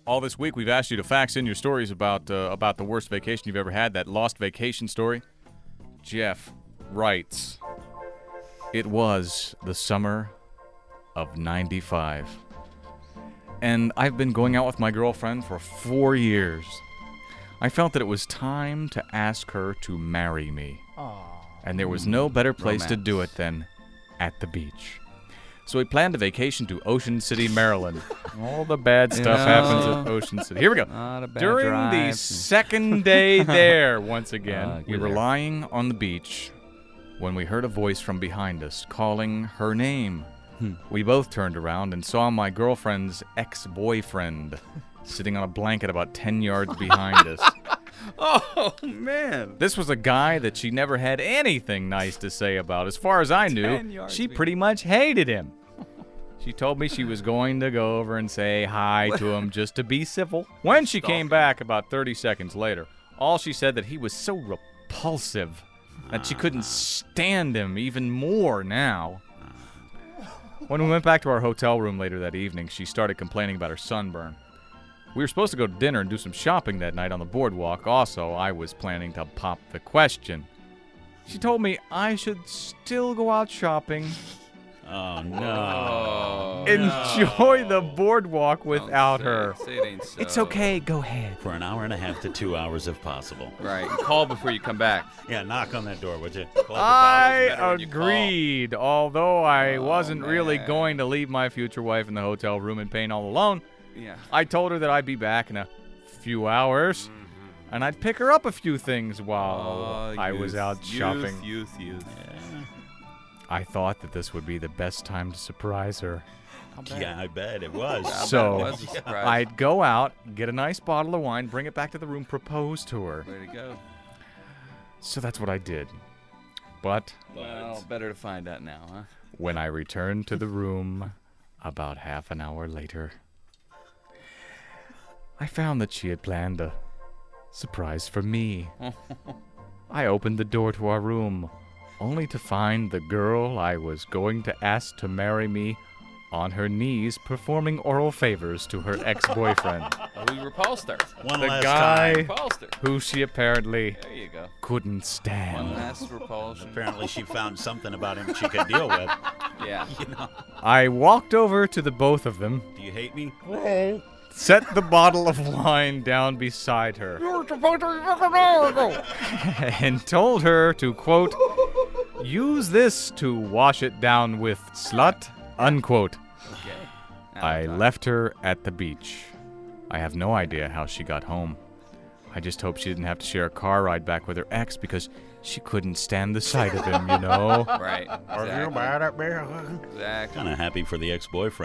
All this week, we've asked you to fax in your stories about the worst vacation you've ever had, that lost vacation story. Jeff writes, it was the summer of 95. And I've been going out with my girlfriend for 4 years. I felt that it was time to ask her to marry me. Aww. And there was no better place to do it than at the beach. So we planned a vacation to Ocean City, Maryland. All the bad stuff happens at Ocean City. Here we go. During the second day there, once again, we were lying on the beach when we heard a voice from behind us calling her name. We both turned around and saw my girlfriend's ex-boyfriend sitting on a blanket about 10 yards behind us. Oh, man. This was a guy that she never had anything nice to say about. As far as I knew, she pretty much hated him. She told me she was going to go over and say hi to him just to be civil. When she came back about 30 seconds later, all she said that he was so repulsive that she couldn't stand him even more now. When we went back to our hotel room later that evening, she started complaining about her sunburn. We were supposed to go to dinner and do some shopping that night on the boardwalk. Also, I was planning to pop the question. She told me I should still go out shopping. Oh, no. Enjoy the boardwalk without her. Say it ain't so. It's okay, go ahead. For an hour and a half to 2 hours if possible. Right. Call before you come back. Yeah, knock on that door, would you? I agreed, although I wasn't really going to leave my future wife in the hotel room and paying all alone. Yeah. I told her that I'd be back in a few hours, and I'd pick her up a few things while I was out shopping. Youth. Yeah. I thought that this would be the best time to surprise her. Yeah, I bet it was. So I'd go out, get a nice bottle of wine, bring it back to the room, propose to her. Way to go. So that's what I did. But Well, better to find out now, huh? when I returned to the room about half an hour later, I found that she had planned a surprise for me. I opened the door to our room, only to find the girl I was going to ask to marry me on her knees performing oral favors to her ex-boyfriend. Oh, we repulsed her. One The last guy time. Repulsed her. who she apparently There you go. couldn't One stand. last repulsion. Apparently she found something about him she could deal with. Yeah. You know. I walked over to the both of them, Do you hate me? set the bottle of wine down beside her, and told her to, quote, use this to wash it down with, slut, unquote. Okay. I left her at the beach. I have no idea how she got home. I just hope she didn't have to share a car ride back with her ex because she couldn't stand the sight of him, you know? Right. Are you mad at me? Exactly. Kind of happy for the ex-boyfriend.